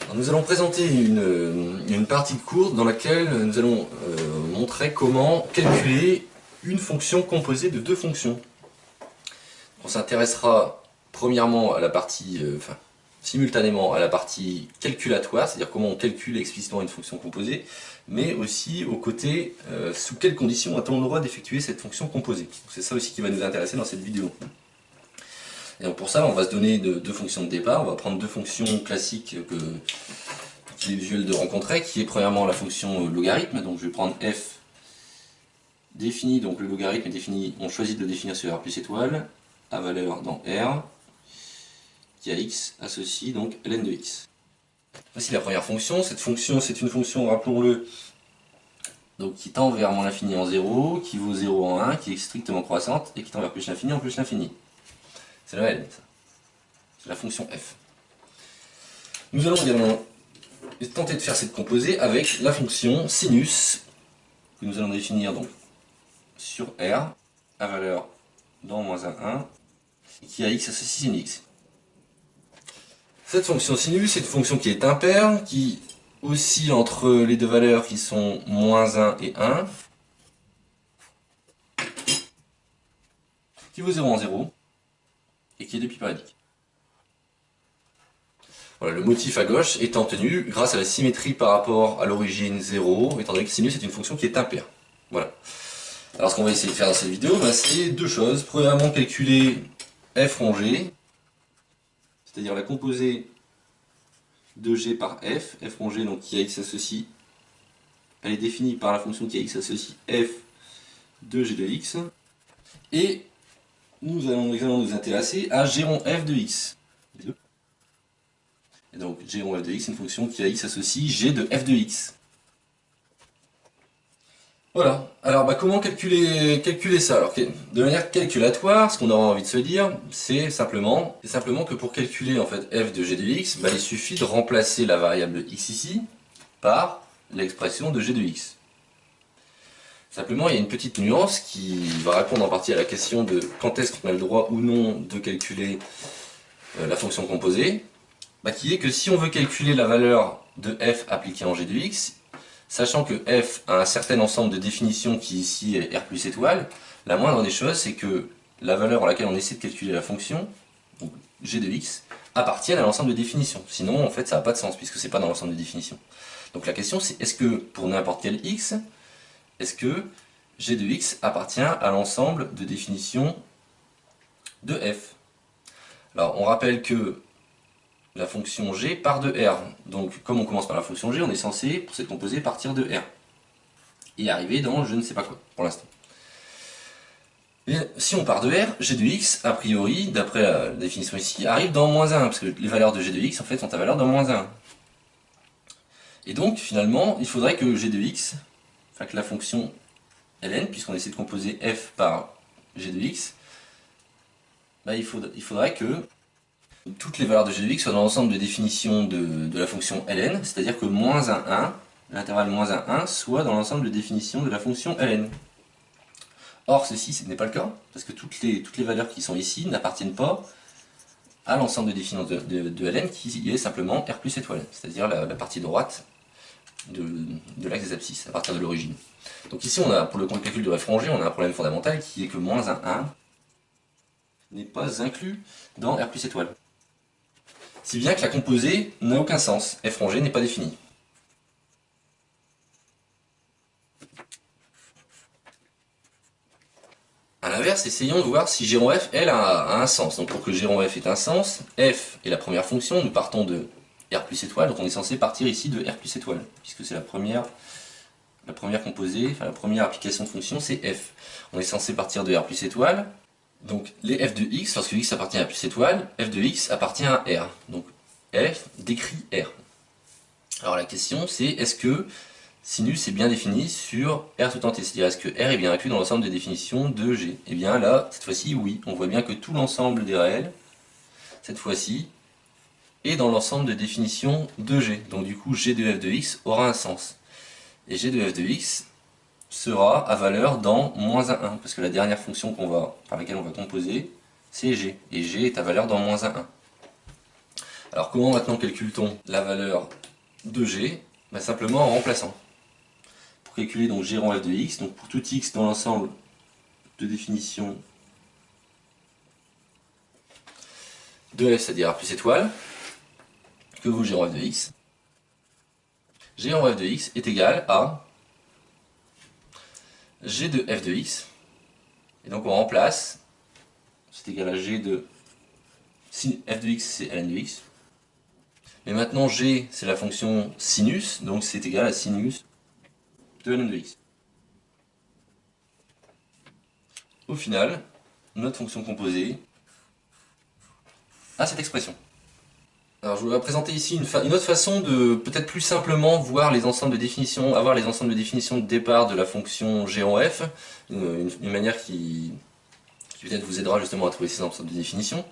Alors, nous allons présenter une partie de cours dans laquelle nous allons montrer comment calculer une fonction composée de deux fonctions. On s'intéressera premièrement à la partie, simultanément à la partie calculatoire, c'est-à-dire comment on calcule explicitement une fonction composée, mais aussi au côté sous quelles conditions a-t-on le droit d'effectuer cette fonction composée. C'est ça aussi qui va nous intéresser dans cette vidéo. Et donc pour ça, on va se donner deux fonctions de départ. On va prendre deux fonctions classiques qu'il est usuel de rencontrer, qui est premièrement la fonction logarithme. Donc je vais prendre f défini, donc le logarithme est défini, on choisit de le définir sur r plus étoile, à valeur dans r, qui a x associe donc ln de x. Voici la première fonction. Cette fonction, c'est une fonction, rappelons-le, donc qui tend vers moins l'infini en 0, qui vaut 0 en 1, qui est strictement croissante, et qui tend vers plus l'infini en plus l'infini. C'est la ln, ça. C'est la fonction f. Nous allons également tenter de faire cette composée avec la fonction sinus, que nous allons définir donc sur r, à valeur dans moins 1, et qui a x associe sin x. Cette fonction sinus est une fonction qui est impaire, qui oscille entre les deux valeurs qui sont moins 1 et 1, qui vaut 0 en 0, et qui est de pi périodique. Voilà, le motif à gauche étant tenu grâce à la symétrie par rapport à l'origine 0, étant donné que sinus est une fonction qui est impaire. Voilà. Alors ce qu'on va essayer de faire dans cette vidéo, c'est deux choses. Premièrement, calculer f rond g, c'est-à-dire la composée de g par f rond g, donc qui a x associe, elle est définie par la fonction qui a x associe f de g de x, et nous allons nous intéresser à g rond f de x. Et donc g rond f de x, c'est une fonction qui a x associe g de f de x. Voilà, alors comment calculer ça? Alors, de manière calculatoire, ce qu'on aura envie de se dire, c'est simplement que pour calculer en fait f de g de x, il suffit de remplacer la variable x ici par l'expression de g de x. Simplement, il y a une petite nuance qui va répondre en partie à la question de quand est-ce qu'on a le droit ou non de calculer la fonction composée, qui est que si on veut calculer la valeur de f appliquée en g de x, sachant que f a un certain ensemble de définitions qui ici est r plus étoile, la moindre des choses c'est que la valeur à laquelle on essaie de calculer la fonction, donc g de x, appartienne à l'ensemble de définitions. Sinon en fait ça n'a pas de sens puisque c'est pas dans l'ensemble de définitions. Donc la question c'est est-ce que pour n'importe quel x, est-ce que g de x appartient à l'ensemble de définitions de f? Alors on rappelle que la fonction g part de r. Donc comme on commence par la fonction g, on est censé, pour cette composée, partir de r. Et arriver dans je ne sais pas quoi, pour l'instant. Si on part de r, g de x, a priori, d'après la définition ici, arrive dans moins 1, parce que les valeurs de g de x, en fait, sont à valeur dans moins 1. Et donc, finalement, il faudrait que g de x, enfin que la fonction ln, puisqu'on essaie de composer f par g de x, il faudrait que toutes les valeurs de g de x soient dans l'ensemble de définition de la fonction ln, c'est-à-dire que moins 1, l'intervalle moins 1, soit dans l'ensemble de définition de la fonction ln. Or, ceci, ce n'est pas le cas, parce que toutes les valeurs qui sont ici n'appartiennent pas à l'ensemble de définition de ln, qui est simplement r plus étoile, c'est-à-dire la partie droite de l'axe des abscisses, à partir de l'origine. Donc ici, pour le calcul de f rond g, on a un problème fondamental qui est que moins 1 n'est pas inclus dans r plus étoile. Si bien que la composée n'a aucun sens, f rond g n'est pas définie. A l'inverse, essayons de voir si g rond f, elle, a un sens. Donc pour que g rond f ait un sens, f est la première fonction, nous partons de r plus étoile, donc on est censé partir ici de r plus étoile, puisque c'est la première composée, enfin la première application de fonction, c'est f. On est censé partir de r plus étoile, donc les f de x, lorsque x appartient à plus étoile, f de x appartient à r. Donc f décrit r. Alors la question c'est est-ce que sinus est bien défini sur r tout entier, c'est-à-dire est-ce que r est bien inclus dans l'ensemble des définitions de g? Et bien là, cette fois-ci, oui, on voit bien que tout l'ensemble des réels, cette fois-ci, est dans l'ensemble de définitions de g. Donc du coup, g de f de x aura un sens. Et g de f de x sera à valeur dans moins 1, parce que la dernière fonction par laquelle on va composer, c'est g. Et g est à valeur dans moins 1. Alors comment maintenant calcule-t-on la valeur de g? Simplement en remplaçant. Pour calculer donc g rond f de x, donc pour tout x dans l'ensemble de définition de f, c'est-à-dire r plus étoile, que vaut g rond f de x? G rond f de x est égal à g de f de x, et donc on remplace, c'est égal à g de sin f de x, c'est ln de x. Mais maintenant g c'est la fonction sinus, donc c'est égal à sinus de ln de x. Au final, notre fonction composée a cette expression. Alors je vais vous présenter ici une autre façon de peut-être plus simplement voir les ensembles de définitions, avoir les ensembles de définitions de départ de la fonction g en f, une manière qui peut-être vous aidera justement à trouver ces ensembles de définitions,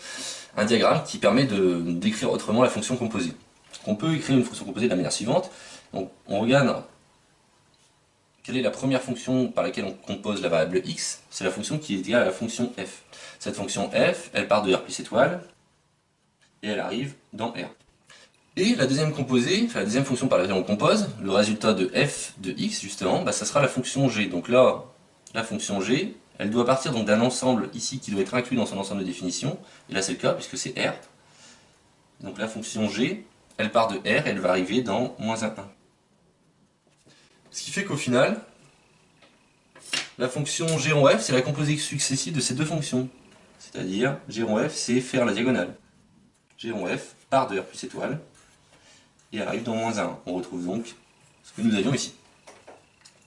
un diagramme qui permet d'écrire autrement la fonction composée. On peut écrire une fonction composée de la manière suivante. Donc, on regarde quelle est la première fonction par laquelle on compose la variable x. C'est la fonction qui est égale à la fonction f. Cette fonction f, elle part de r plus étoile et elle arrive dans R. Et la deuxième composée, enfin la deuxième fonction par laquelle on compose, le résultat de f de x justement, ça sera la fonction g. Donc là, la fonction g, elle doit partir donc d'un ensemble ici qui doit être inclus dans son ensemble de définition. Et là c'est le cas puisque c'est R. Donc la fonction g, elle part de R et elle va arriver dans moins 1. Ce qui fait qu'au final, la fonction g rond f, c'est la composée successive de ces deux fonctions. C'est-à-dire, g rond f, c'est faire la diagonale. G rond f part de R plus étoile et arrive dans moins 1. On retrouve donc ce que nous avions ici.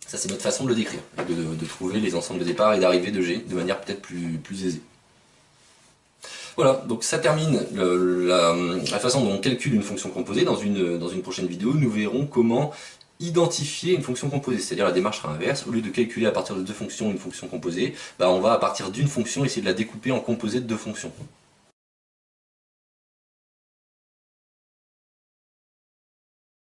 Ça, c'est notre façon de le décrire, de trouver les ensembles de départ et d'arrivée de g de manière peut-être plus aisée. Voilà, donc ça termine la façon dont on calcule une fonction composée. Dans une prochaine vidéo, nous verrons comment identifier une fonction composée, c'est-à-dire la démarche sera inverse. Au lieu de calculer à partir de deux fonctions une fonction composée, on va à partir d'une fonction essayer de la découper en composés de deux fonctions.